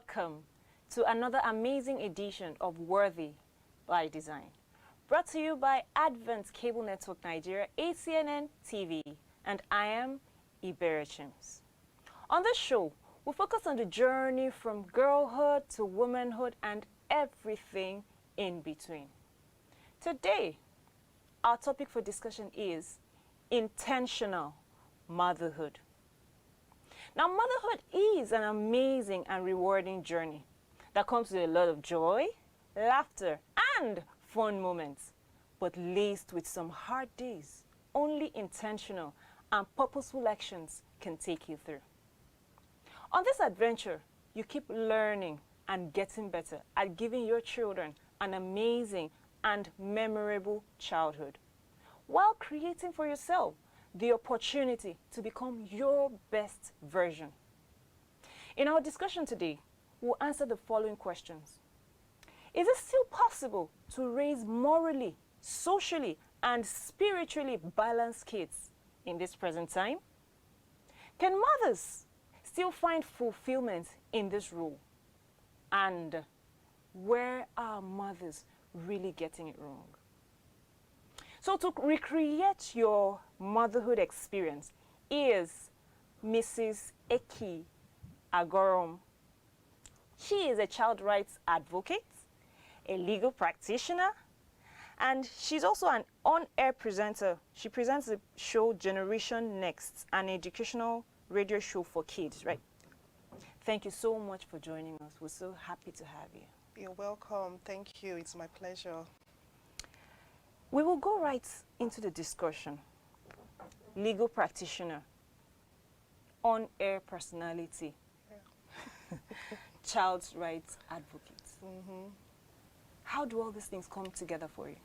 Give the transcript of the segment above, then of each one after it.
welcome to another amazing edition of Worthy by Design. Brought to you by Advent Cable Network Nigeria, ACNNTV, and I am Iberichims. On this show, we focus on the journey from girlhood to womanhood and everything in between. Today, our topic for discussion is intentional motherhood. Now, motherhood is an amazing and rewarding journey that comes with a lot of joy, laughter, and fun moments, but laced with some hard days. Only intentional and purposeful actions can take you through. On this adventure, you keep learning and getting better at giving your children an amazing and memorable childhood, while creating for yourself the opportunity to become your best version. In our discussion today, we'll answer the following questions. Is it still possible to raise morally, socially, and spiritually balanced kids in this present time? Can mothers still find fulfillment in this role? And where are mothers really getting it wrong? So to recreate your motherhood experience is Mrs. Eki Agorom. She is a child rights advocate, a legal practitioner, and she's also an on-air presenter. She presents the show Generation Next, an educational radio show for kids, right? Thank you so much for joining us. We're so happy to have you. You're welcome. Thank you. It's my pleasure. We will go right into the discussion. Legal practitioner, on-air personality, child rights advocate. How do all these things come together for you?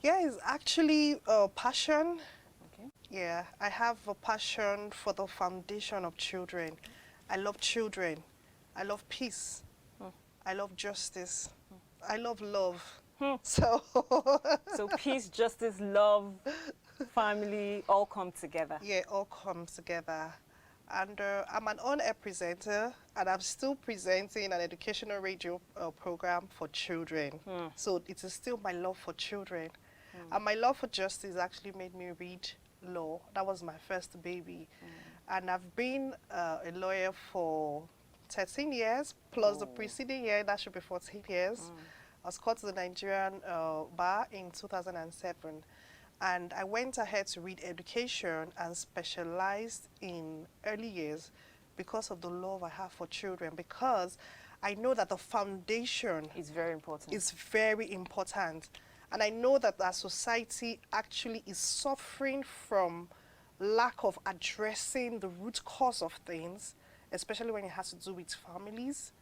Yeah, it's actually a passion. Okay. Yeah, I have a passion for the foundation of children. I love children. I love peace. I love justice. I love love. So peace, justice, love, family, all come together. yeah, all come together. And I'm an on-air presenter, and I'm still presenting an educational radio program for children. So it is still my love for children. And my love for justice actually made me read law. That was my first baby. And I've been a lawyer for 13 years, plus the preceding year, that should be 14 years. I was called to the Nigerian bar in 2007. And I went ahead to read education and specialized in early years because of the love I have for children, because I know that the foundation It's very important. is very important. And I know that our society actually is suffering from lack of addressing the root cause of things, especially when it has to do with families.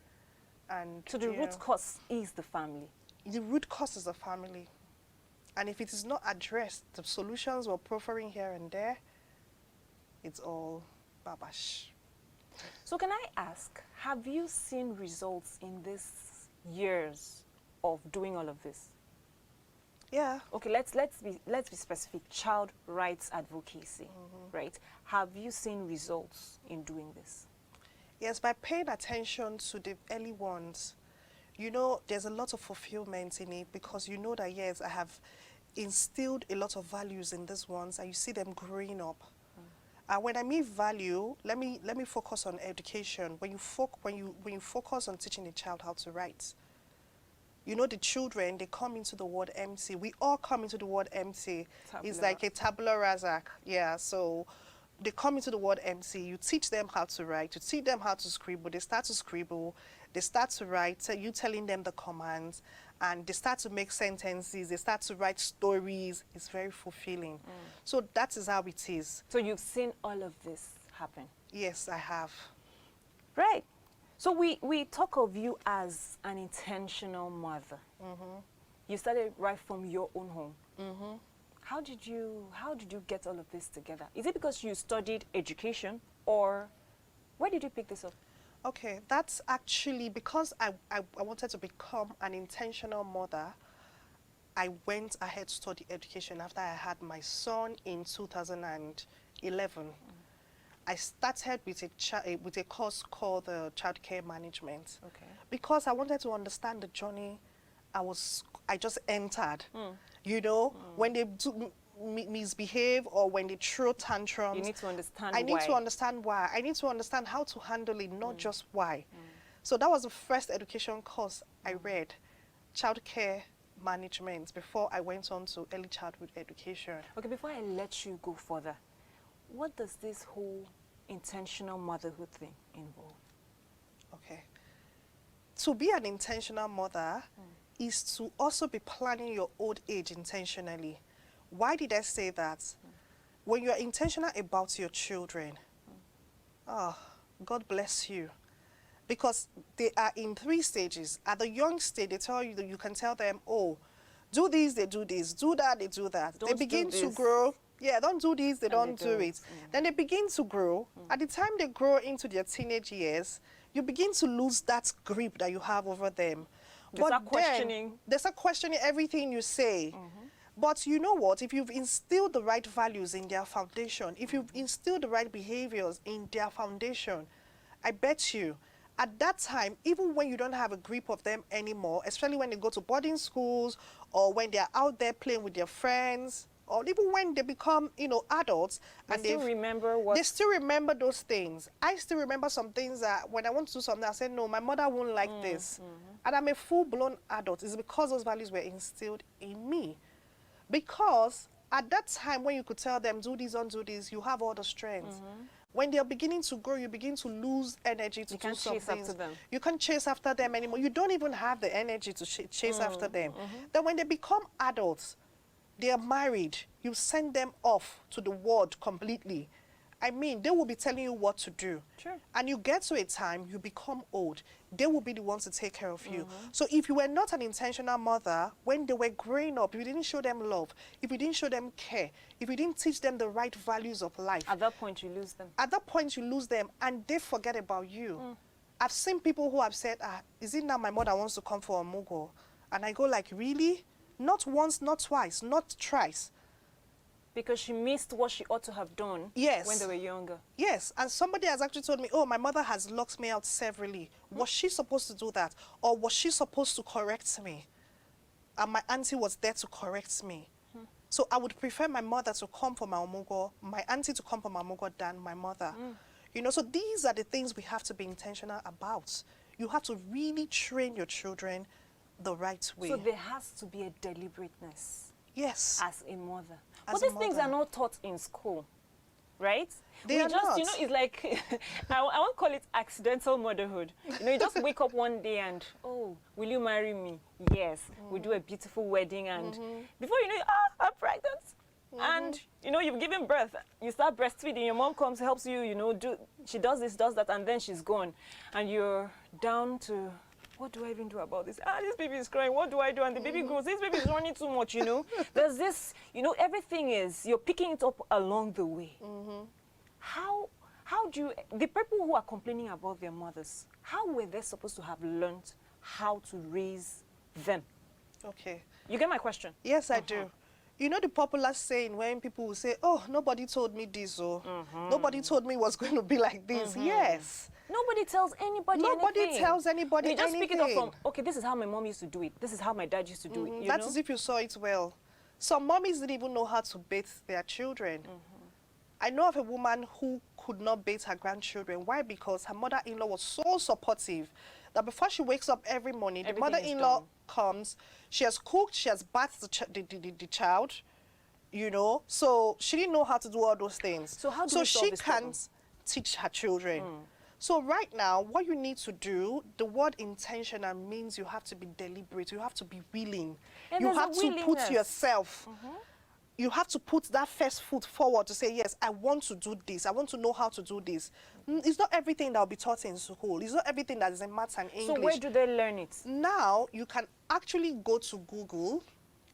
And So the root cause is the family. The root cause is the family. And if it is not addressed, the solutions we're proffering here and there, it's all babash. So can I ask, have you seen results in these years of doing all of this? Yeah. Okay, let's be specific. Child rights advocacy, right? Have you seen results in doing this? Yes, by paying attention to the early ones, you know, there's a lot of fulfillment in it, because you know that, yes, I have instilled a lot of values in these ones, and you see them growing up. And when I mean value, let me focus on education. When you focus on teaching a child how to write, you know, the children, they come into the word empty. We all come into the word empty. It's like a tabula rasa. Yeah, so they come into the word empty. You teach them how to write. You teach them how to scribble. They start to scribble. They start to write. So you telling them the commands, and they start to make sentences. They start to write stories. It's very fulfilling. So that is how it is. So you've seen all of this happen? Yes, I have. Right. So we talk of you as an intentional mother. You started right from your own home. How did you get all of this together? Is it because you studied education, or where did you pick this up? Okay, that's actually because I wanted to become an intentional mother. I went ahead to study education after I had my son in 2011. I started with a course called childcare management. Okay. Because I wanted to understand the journey I just entered. You know, when they misbehave or when they throw tantrums. You need to understand I why. need to understand why. I need to understand how to handle it, not just why. So that was the first education course I read, childcare management, before I went on to early childhood education. Okay, before I let you go further, what does this whole intentional motherhood thing involve? Okay. To be an intentional mother is to also be planning your old age intentionally. Why did I say that? When you're intentional about your children, God bless you. Because they are in 3 stages. At the young stage, they tell you that you can tell them, oh, do this, they do this, do that, they do that. They begin to grow. Yeah, don't do this, they don't do it. Then they begin to grow. At the time they grow into their teenage years, you begin to lose that grip that you have over them. They start questioning. They start questioning everything you say. But you know what? If you've instilled the right values in their foundation, if you've instilled the right behaviors in their foundation, I bet you, at that time, even when you don't have a grip of them anymore, especially when they go to boarding schools or when they're out there playing with their friends, or even when they become, you know, adults, and they still remember those things. I still remember some things that when I want to do something, I said, no, my mother won't like this. And I'm a full-blown adult. It's because those values were instilled in me. Because at that time, when you could tell them, do this, don't do this, you have all the strength. When they're beginning to grow, you begin to lose energy to do some things. After them. You can't chase after them anymore. You don't even have the energy to chase after them. Then when they become adults, they are married, you send them off to the world completely. I mean, they will be telling you what to do. Sure. And you get to a time, you become old. They will be the ones to take care of you. So if you were not an intentional mother, when they were growing up, if you didn't show them love, if you didn't show them care, if you didn't teach them the right values of life. At that point, you lose them. At that point, you lose them, and they forget about you. I've seen people who have said, is it now my mother wants to come for a mugo? And I go like, really? Not once, not twice, not thrice. Because she missed what she ought to have done when they were younger. Yes, and somebody has actually told me, oh, my mother has locked me out severally. Was she supposed to do that? Or was she supposed to correct me? And my auntie was there to correct me. So I would prefer my mother to come for my omugo, my auntie to come for my omugo than my mother. You know, so these are the things we have to be intentional about. You have to really train your children the right way. So there has to be a deliberateness. Yes. As a mother. But these things are not taught in school, right? They are not. You know, it's like, I won't call it accidental motherhood. You know, you just wake up one day and, oh, will you marry me? Yes. We do a beautiful wedding and before you know, I'm pregnant. And, you know, you've given birth. You start breastfeeding. Your mom comes, helps you, you know, she does this, does that, and then she's gone. And you're down to... What do I even do about this? This baby is crying. What do I do? And the baby grows. This baby is running too much, you know. There's this, you know, everything is, you're picking it up along the way. How do you, the people who are complaining about their mothers, how were they supposed to have learned how to raise them? Okay. You get my question? Yes, I do. You know the popular saying when people will say, oh, nobody told me this, or nobody told me it was going to be like this. Yes. Nobody tells anybody Nobody tells anybody anything. You just anything. pick it up from, okay, this is how my mom used to do it. This is how my dad used to do it. That's as if you saw it well. Some mommies didn't even know how to bathe their children. I know of a woman who could not bathe her grandchildren. Why? Because her mother-in-law was so supportive that before she wakes up every morning, the mother-in-law comes, she has cooked, she has bathed the child, you know. So she didn't know how to do all those things. So how do we solve this problem? She can't teach her children. So right now, what you need to do, the word intentional means you have to be deliberate, you have to be willing. And you have to put yourself, you have to put that first foot forward to say, yes, I want to do this, I want to know how to do this. It's not everything that will be taught in school. It's not everything that is in maths and English. So where do they learn it? Now, you can actually go to Google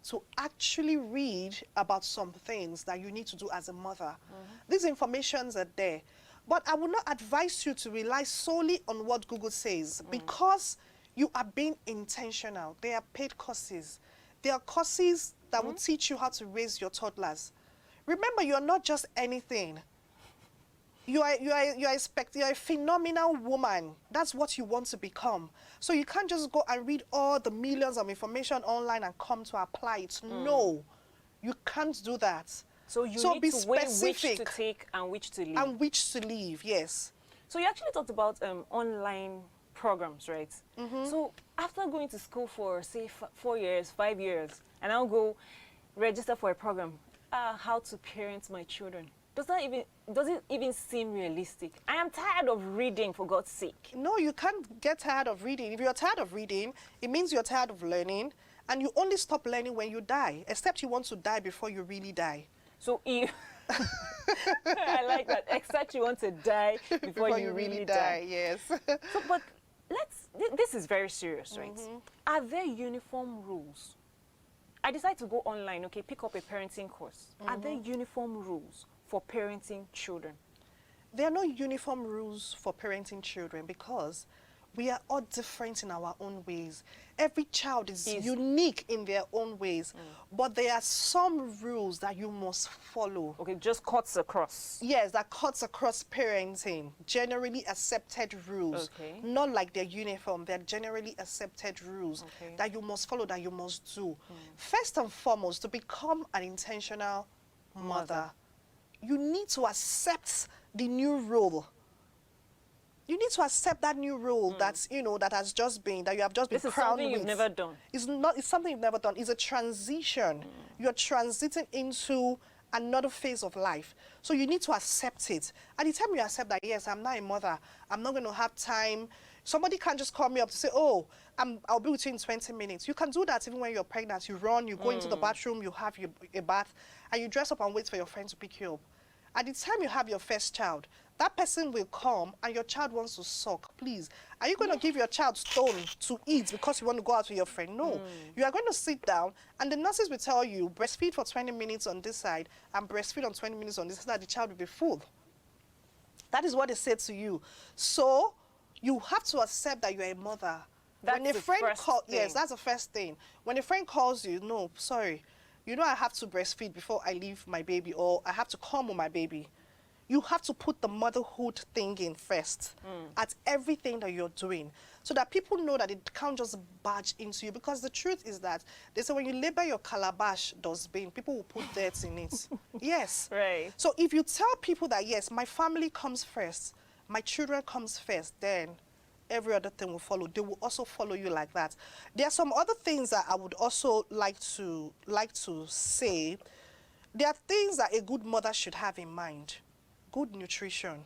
to actually read about some things that you need to do as a mother. These informations are there. But I would not advise you to rely solely on what Google says because you are being intentional. They are paid courses. They are courses that will teach you how to raise your toddlers. Remember, you're not just anything. you're a phenomenal woman. That's what you want to become. So you can't just go and read all the millions of information online and come to apply it. No, you can't do that. So you need be to weigh which specific to take and which to leave. and which to leave, yes. So you actually talked about online programs, right? So after going to school for, say, 4 years, 5 years, and I'll go register for a program, how to parent my children. Does it even seem realistic? I am tired of reading, for God's sake. No, you can't get tired of reading. If you're tired of reading, it means you're tired of learning, and you only stop learning when you die, except you want to die before you really die. So if I like that. Except you want to die before you really die. Yes. So, but this is very serious, right? Are there uniform rules? I decide to go online, okay, pick up a parenting course. Are there uniform rules for parenting children? There are no uniform rules for parenting children because we are all different in our own ways. Every child is unique in their own ways, but there are some rules that you must follow. Okay, just cuts across. Yes, that cuts across parenting. Generally accepted rules. Okay. Not like they're uniform, they're generally accepted rules that you must follow, that you must do. First and foremost, to become an intentional mother, you need to accept the new role. You need to accept that new role that you have just been crowned with. This is something you've never done. It's something you've never done. It's a transition. You're transiting into another phase of life. So you need to accept it. At the time you accept that, yes, I'm not a mother, I'm not going to have time. Somebody can't just call me up to say, oh, I'll be with you in 20 minutes. You can do that even when you're pregnant. You run, you go into the bathroom, you have a bath, and you dress up and wait for your friend to pick you up. At the time you have your first child, that person will come and your child wants to suck. Please, are you going to give your child stone to eat because you want to go out with your friend? No. You are going to sit down and the nurses will tell you, breastfeed for 20 minutes on this side and breastfeed on 20 minutes on this side, the child will be full. That is what they said to you. So you have to accept that you're a mother. That's when a friend yes, that's the first thing. When a friend calls you, no, sorry, you know I have to breastfeed before I leave my baby, or I have to come with my baby. You have to put the motherhood thing in first at everything that you're doing, so that people know that it can't just barge into you. Because the truth is that they say when you label your calabash dustbin, people will put dirt in it. Yes. Right. So if you tell people that, yes, my family comes first, my children comes first, then every other thing will follow. They will also follow you like that. There are some other things that I would also like to say. There are things that a good mother should have in mind. Good nutrition.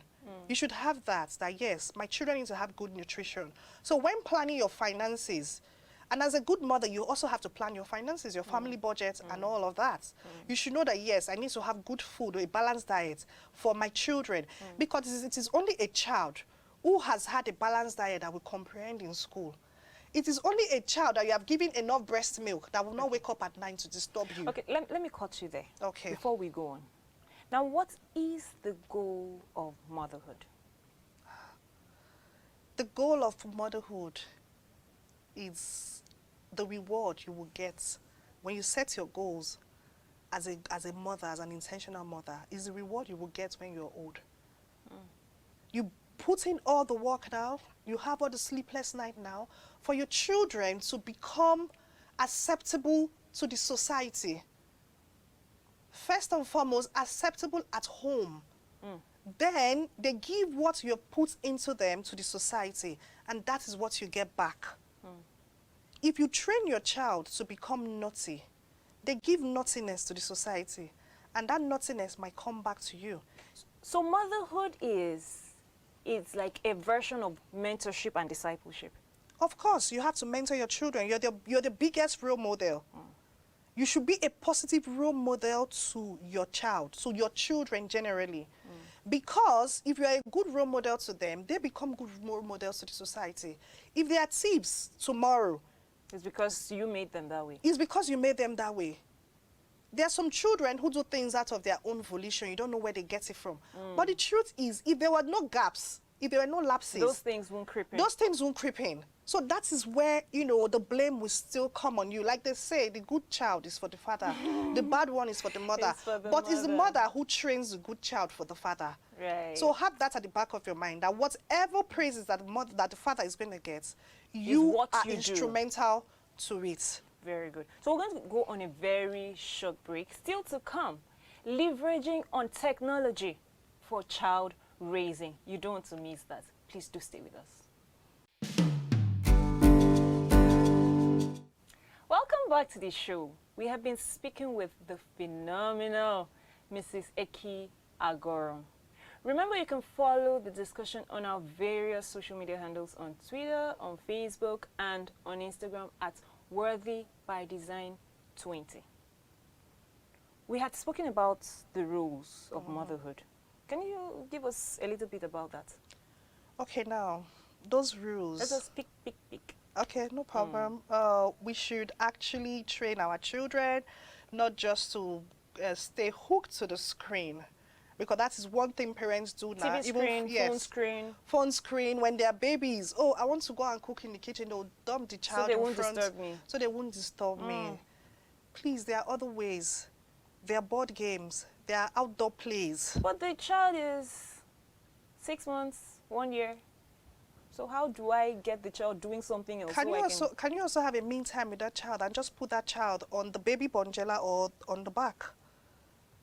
You should have that, yes, my children need to have good nutrition. So when planning your finances, and as a good mother, you also have to plan your finances, your family budget, and all of that. You should know that, yes, I need to have good food, a balanced diet for my children, because it is only a child who has had a balanced diet that will comprehend in school. It is only a child that you have given enough breast milk that will not wake up at night to disturb you. Okay, let me cut you there. Okay. Before we go on. Now, what is the goal of motherhood? The goal of motherhood is the reward you will get when you set your goals as a mother, as an intentional mother, is the reward you will get when you're old. You put in all the work now, you have all the sleepless night now, for your children to become acceptable to the society. First and foremost, acceptable at home. Then they give what you put into them to the society, and that is what you get back. If you train your child to become naughty, they give naughtiness to the society, and that naughtiness might come back to you. So motherhood it's like a version of mentorship and discipleship. Of course, you have to mentor your children. You're the biggest role model. You should be a positive role model to your child, to your children generally. Because if you are a good role model to them, they become good role models to the society. If they are thieves tomorrow, it's because you made them that way. It's because you made them that way. There are some children who do things out of their own volition. You don't know where they get it from. But the truth is, if there were no gaps if there were no lapses, those things won't creep in. Those things won't creep in. So that is where, you know, the blame will still come on you. Like they say, the good child is for the father. The bad one is for the mother. It's for the but it's the mother. mother who trains the good child for the father. Right. So have that at the back of your mind, that whatever praises that the father is going to get, you are instrumental to it. Very good. So we're going to go on a very short break. Still to come, leveraging on technology for child raising. You don't want to miss that. Please do stay with us. Welcome back to the show. We have been speaking with the phenomenal Mrs. Eki Agorum. Remember, you can follow the discussion on our various social media handles on Twitter, on Facebook, and on Instagram at Worthy by Design 20. We had spoken about the rules of motherhood. Can you give us a little bit about that? Okay, now, those rules. Let us pick. Okay, no problem. We should actually train our children not just to stay hooked to the screen, because that is one thing parents do now. TV screen, phone screen. Phone screen, when they're babies. Oh, I want to go and cook in the kitchen. They'll dump the child so they in won't front. disturb me. So they won't disturb me. Please, there are other ways. There are board games. There are outdoor plays. But the child is 6 months, 1 year. So how do I get the child doing something else? Can you also have a mean time with that child and just put that child on the baby bonjela or on the back?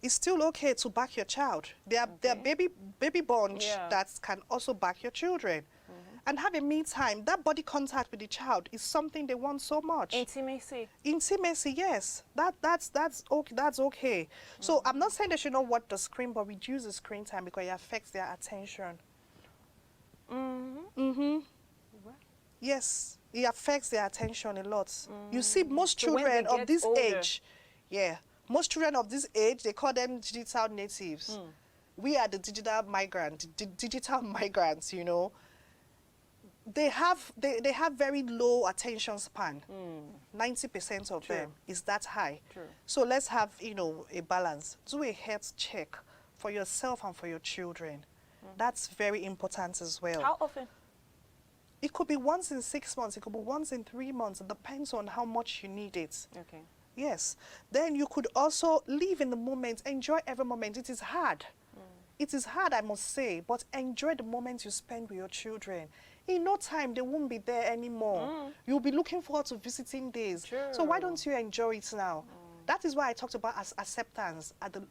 It's still okay to back your child. There are baby bonge that can also back your children. And have a me time. That body contact with the child is something they want so much. Intimacy. Intimacy, yes. That's okay. So I'm not saying they should not watch the screen, but reduce the screen time because it affects their attention. Yes, it affects their attention a lot. You see, most children of this age, most children of this age, they call them digital natives. We are the digital migrants, you know. They have very low attention span. 90% of them is that high. So let's have, you know, a balance. Do a health check for yourself and for your children. That's very important as well. How often? It could be once in 6 months. It could be once in 3 months. It depends on how much you need it. Okay. Yes. Then you could also live in the moment. Enjoy every moment. It is hard. It is hard, I must say, but enjoy the moments you spend with your children. In no time, they won't be there anymore. You'll be looking forward to visiting days. So why don't you enjoy it now? That is why I talked about acceptance at the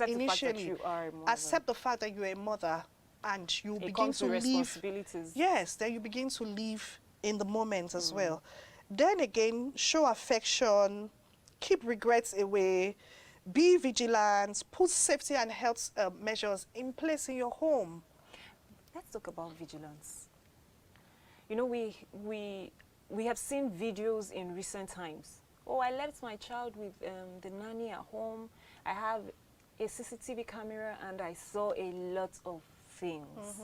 initially. The fact that you are a mother. Accept the fact that you're a mother, and you begin to live. Yes, then you begin to live in the moment as well. Then again, show affection, keep regrets away, be vigilant, put safety and health measures in place in your home. Let's talk about vigilance. You know, we have seen videos in recent times. Oh, I left my child with the nanny at home. I have a CCTV camera and I saw a lot of things.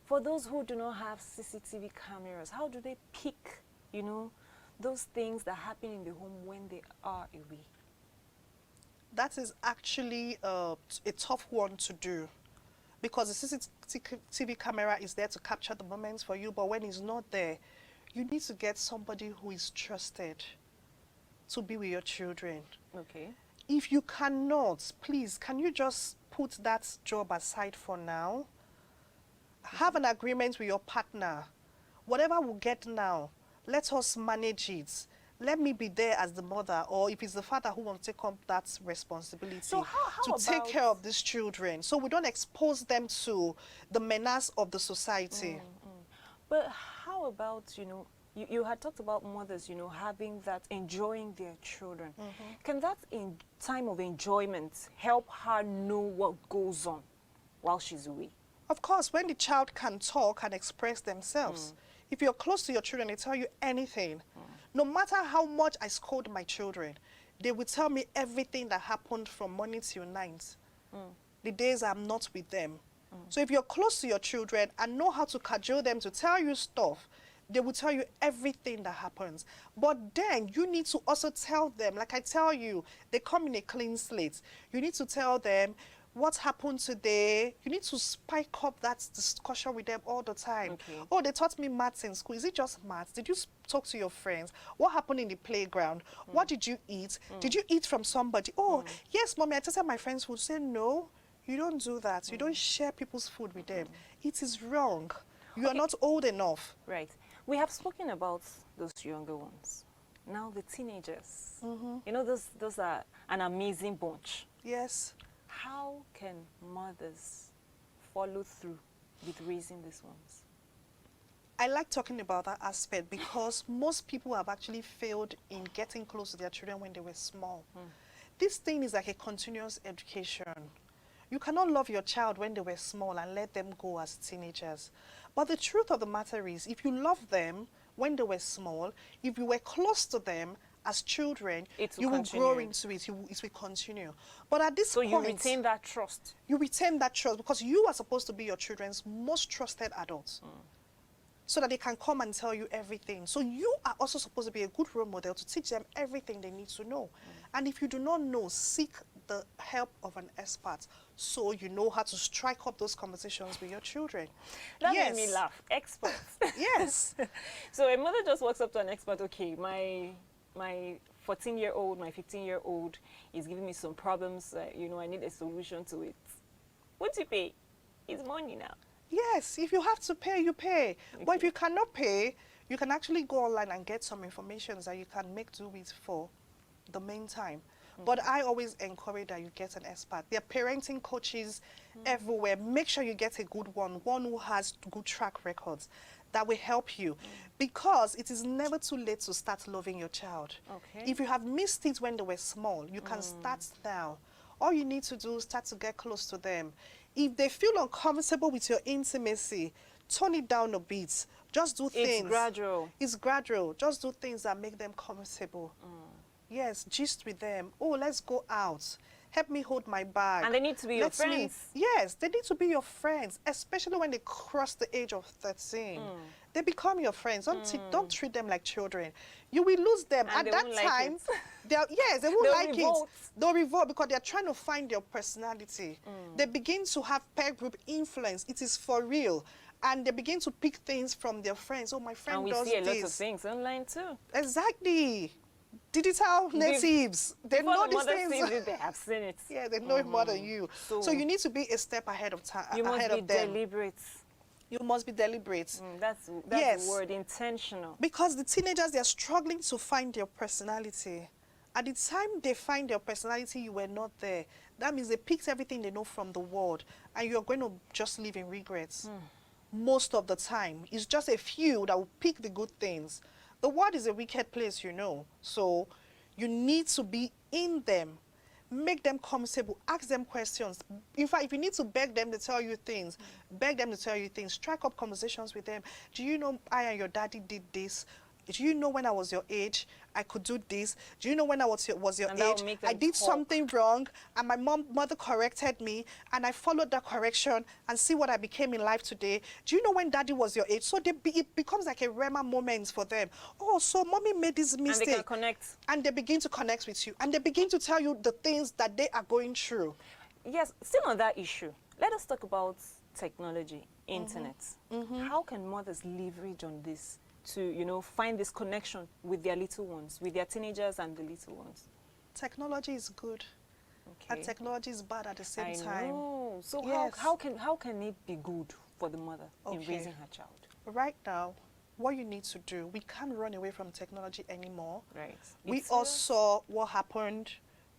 For those who do not have CCTV cameras, how do they pick, you know, those things that happen in the home when they are away? That is actually a tough one to do, because the CCTV camera is there to capture the moments for you, but when it's not there, you need to get somebody who is trusted to be with your children. Okay. If you cannot, please, can you just put that job aside for now? Have an agreement with your partner. Whatever we get now, let us manage it. Let me be there as the mother, or if it's the father who wants to take up that responsibility to take care of these children, so we don't expose them to the menace of the society. But how about, you know, you had talked about mothers, you know, having that, enjoying their children. Can that time of enjoyment help her know what goes on while she's away? Of course, when the child can talk and express themselves, if you're close to your children, they tell you anything. No matter how much I scold my children, they will tell me everything that happened from morning till night. The days I'm not with them. So if you're close to your children and know how to cajole them to tell you stuff, they will tell you everything that happens. But then you need to also tell them, like I tell you, they come in a clean slate. You need to tell them, What happened today? You need to spike up that discussion with them all the time. Okay. Oh, they taught me maths in school. Is it just maths? Did you talk to your friends? What happened in the playground? What did you eat? Did you eat from somebody? Oh, yes, mommy, I tested my friend's food. Say, no, you don't do that. You don't share people's food with them. It is wrong. You are not old enough. Right. We have spoken about those younger ones. Now the teenagers. You know, those are an amazing bunch. Yes. How can mothers follow through with raising these ones? I like talking about that aspect because most people have actually failed in getting close to their children when they were small. This thing is like a continuous education. You cannot love your child when they were small and let them go as teenagers. But the truth of the matter is, if you love them when they were small, if you were close to them as children, you will grow into it. It will continue. But at this point, so you retain that trust. You retain that trust because you are supposed to be your children's most trusted adults. So that they can come and tell you everything. So you are also supposed to be a good role model to teach them everything they need to know. And if you do not know, seek the help of an expert so you know how to strike up those conversations with your children. That made me laugh. Experts. Yes. So a mother just walks up to an expert. Okay, my 14-year-old, my 15-year-old is giving me some problems. You know, I need a solution to it. What do you pay? It's money now. Yes, if you have to pay, you pay. Okay. But if you cannot pay, you can actually go online and get some information that you can make do with for the meantime. But I always encourage that you get an expert. There are parenting coaches everywhere. Make sure you get a good one who has good track records that will help you. Because it is never too late to start loving your child. Okay. If you have missed it when they were small, you can start now. All you need to do is start to get close to them. If they feel uncomfortable with your intimacy, turn it down a bit. Just do things. It's gradual. It's gradual. Just do things that make them comfortable. Yes, gist with them. Oh, let's go out. Help me hold my bag. And they need to be your friends. Yes, they need to be your friends, especially when they cross the age of 13. They become your friends. Don't treat them like children. You will lose them. And at that time, they won't like it. They'll revolt because they're trying to find their personality. They begin to have peer group influence. It is for real. And they begin to pick things from their friends. Oh, my friend does this. And we see a lot of things online too. Exactly. Digital natives. They know these things. They have seen it. Yeah, they know it more than you. So you need to be a step ahead of time. You must be deliberate. You must be deliberate. That's the word, intentional. Because the teenagers, they're struggling to find their personality. At the time they find their personality, you were not there. That means they picked everything they know from the world, and you're going to just live in regrets. Most of the time. It's just a few that will pick the good things. The world is a wicked place, you know. So you need to be in them. Make them comfortable. Ask them questions. In fact, if you need to beg them to tell you things, beg them to tell you things. Strike up conversations with them. Do you know I and your daddy did this? Do you know when I was your age, I could do this? Do you know when I was your age, I did something wrong, and my mother corrected me, and I followed that correction, and see what I became in life today? Do you know when daddy was your age? So it becomes like a Rema moment for them. Oh, so mommy made this mistake. And they can connect. And they begin to connect with you, and they begin to tell you the things that they are going through. Yes, still on that issue, let us talk about technology, internet. How can mothers leverage on this to, you know, find this connection with their little ones, with their teenagers and the little ones? Technology is good, and technology is bad at the same time. I know. So yes. how can it be good for the mother in raising her child? Right now, what you need to do, we can't run away from technology anymore. Right. We all saw what happened.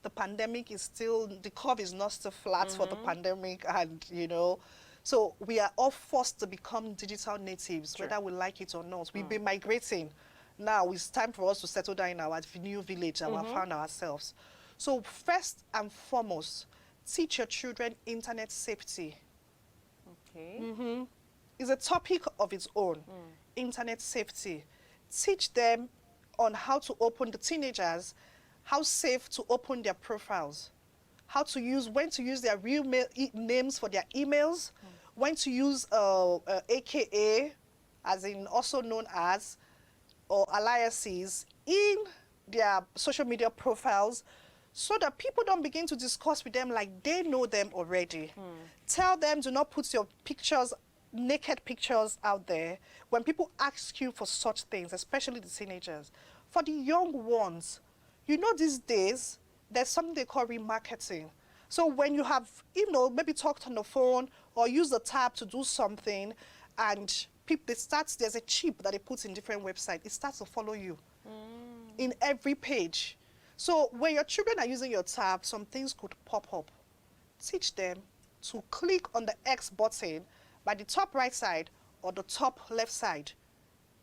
The pandemic is still, the curve is not still flat for the pandemic, and you know, so we are all forced to become digital natives, whether we like it or not. We've been migrating. Now it's time for us to settle down in our new village and we have found ourselves. So first and foremost, teach your children internet safety. Okay. It's a topic of its own, internet safety. Teach them on how to open, the teenagers, how safe to open their profiles. How to use, when to use their real names for their emails, when to use AKA, as in also known as, or aliases in their social media profiles, so that people don't begin to discuss with them like they know them already. Tell them, do not put your pictures, naked pictures out there when people ask you for such things, especially the teenagers. For the young ones, you know, these days, there's something they call remarketing. So when you have, you know, maybe talked on the phone or use the tab to do something, and people, there's a chip that they put in different websites. It starts to follow you in every page. So when your children are using your tab, some things could pop up. Teach them to click on the X button by the top right side or the top left side.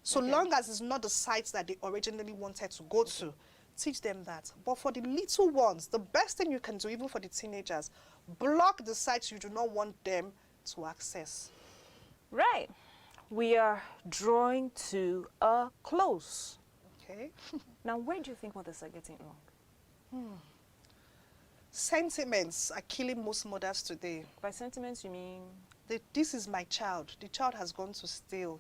So long as it's not the sites that they originally wanted to go to, teach them that. But for the little ones, the best thing you can do, even for the teenagers, block the sites you do not want them to access. Right. We are drawing to a close. Okay. Now, where do you think mothers are getting it wrong? Sentiments are killing most mothers today. By sentiments, you mean? This is my child. The child has gone to steal.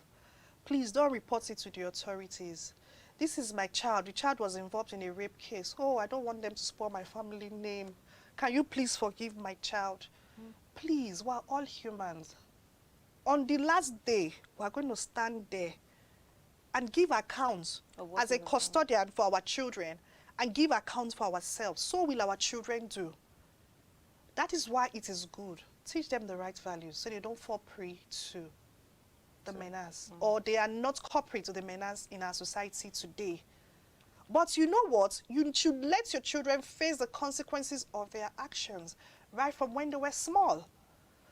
Please don't report it to the authorities. This is my child. The child was involved in a rape case. Oh, I don't want them to spoil my family name. Can you please forgive my child? Please, we're all humans. On the last day, we're going to stand there and give accounts as a custodian for our children and give accounts for ourselves. So will our children do. That is why it is good. Teach them the right values so they don't fall prey to the menace, or they are not corporate to the menace in our society today. But you know what? You should let your children face the consequences of their actions right from when they were small.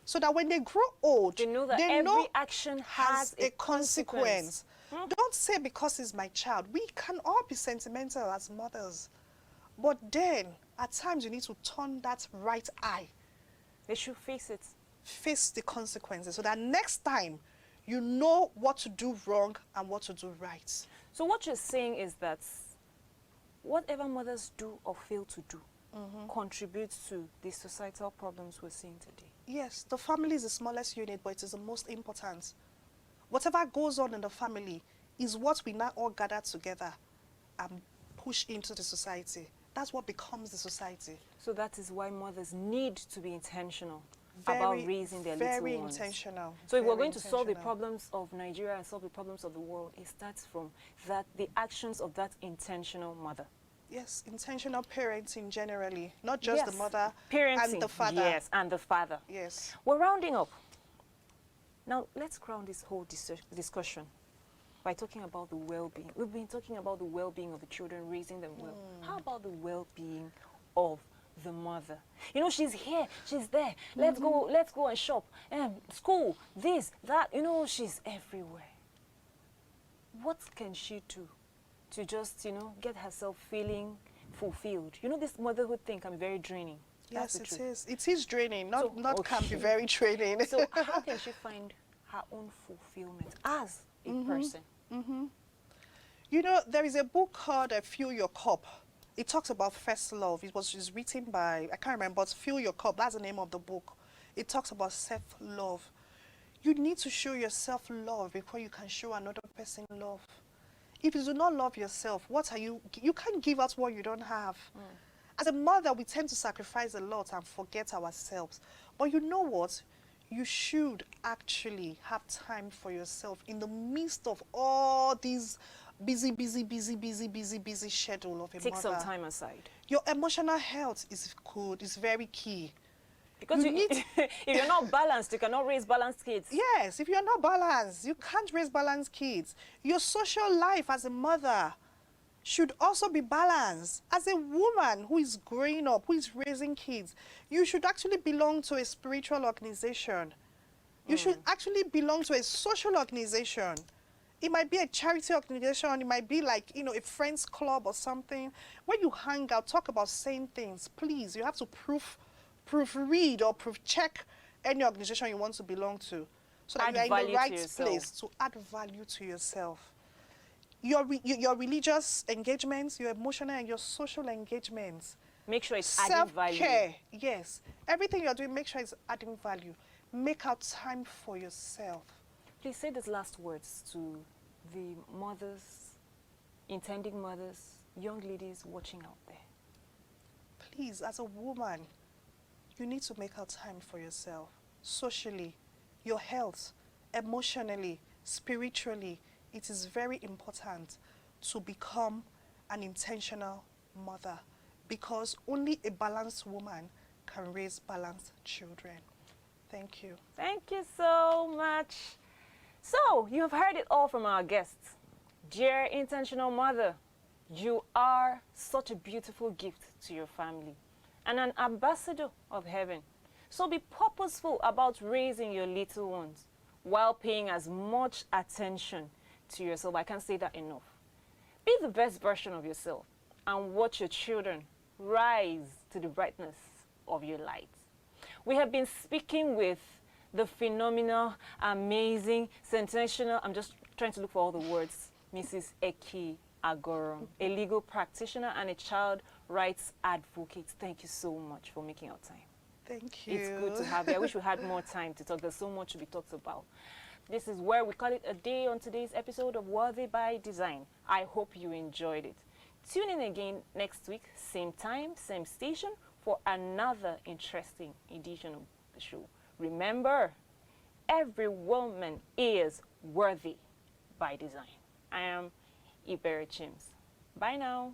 So that when they grow old, They know that every action has a consequence. Don't say because it's my child. We can all be sentimental as mothers. But then, at times, you need to turn that right eye. They should face it. Face the consequences so that next time, you know what to do wrong and what to do right. So what you're saying is that whatever mothers do or fail to do contributes to the societal problems we're seeing today. Yes, the family is the smallest unit, but it is the most important. Whatever goes on in the family is what we now all gather together and push into the society. That's what becomes the society. So that is why mothers need to be intentional about raising their little ones. Very intentional. So if we're going to solve the problems of Nigeria and solve the problems of the world, it starts from the actions of that intentional mother. Yes, intentional parenting generally, not just the mother parenting, and the father. Yes, and the father. Yes. We're rounding up. Now, let's crown this whole discussion by talking about the well-being. We've been talking about the well-being of the children, raising them well. How about the well-being of the mother? You know, she's here, she's there. Let's go and shop. School, this, that. You know, she's everywhere. What can she do to just, you know, get herself feeling fulfilled? You know, this motherhood thing can be very draining. Yes, it is. It is draining. Can be very draining. So how can she find her own fulfillment as a person? You know, there is a book called Fill Your Cup. It talks about first love. It was written by, I can't remember, but Fill Your Cup, that's the name of the book. It talks about self-love. You need to show yourself love before you can show another person love. If you do not love yourself, what are you can't give out what you don't have. As a mother, we tend to sacrifice a lot and forget ourselves. But you know what? You should actually have time for yourself in the midst of all these busy schedule of a mother. Take some time aside. Your emotional health is good, is very key. Because if you're not balanced, you cannot raise balanced kids. Yes, if you're not balanced, you can't raise balanced kids. Your social life as a mother should also be balanced. As a woman who is growing up, who is raising kids, you should actually belong to a spiritual organization. You should actually belong to a social organization. It might be a charity organization. It might be like, you know, a friends club or something. When you hang out, talk about same things. Please, you have to proofread or check any organization you want to belong to, so that you are in the right place to add value to yourself. Your religious engagements, your emotional and your social engagements. Make sure it's adding value. Self-care, yes. Everything you're doing, make sure it's adding value. Make out time for yourself. Please say these last words to the mothers, intending mothers, young ladies watching out there. please, as a woman, you need to make out time for yourself, socially, your health, emotionally, spiritually. It is very important to become an intentional mother, because only a balanced woman can raise balanced children. Thank you. Thank you so much. So, you have heard it all from our guests. Dear intentional mother, you are such a beautiful gift to your family and an ambassador of heaven. So be purposeful about raising your little ones while paying as much attention to yourself. I can't say that enough. Be the best version of yourself and watch your children rise to the brightness of your light. We have been speaking with the phenomenal, amazing, sensational, I'm just trying to look for all the words, Mrs. Eki Agorom, a legal practitioner and a child rights advocate. Thank you so much for making our time. Thank you. It's good to have you. I wish we had more time to talk. There's so much to be talked about. This is where we call it a day on today's episode of Worthy by Design. I hope you enjoyed it. Tune in again next week, same time, same station, for another interesting edition of the show. Remember, every woman is worthy by design. I am Iberi Chims. Bye now.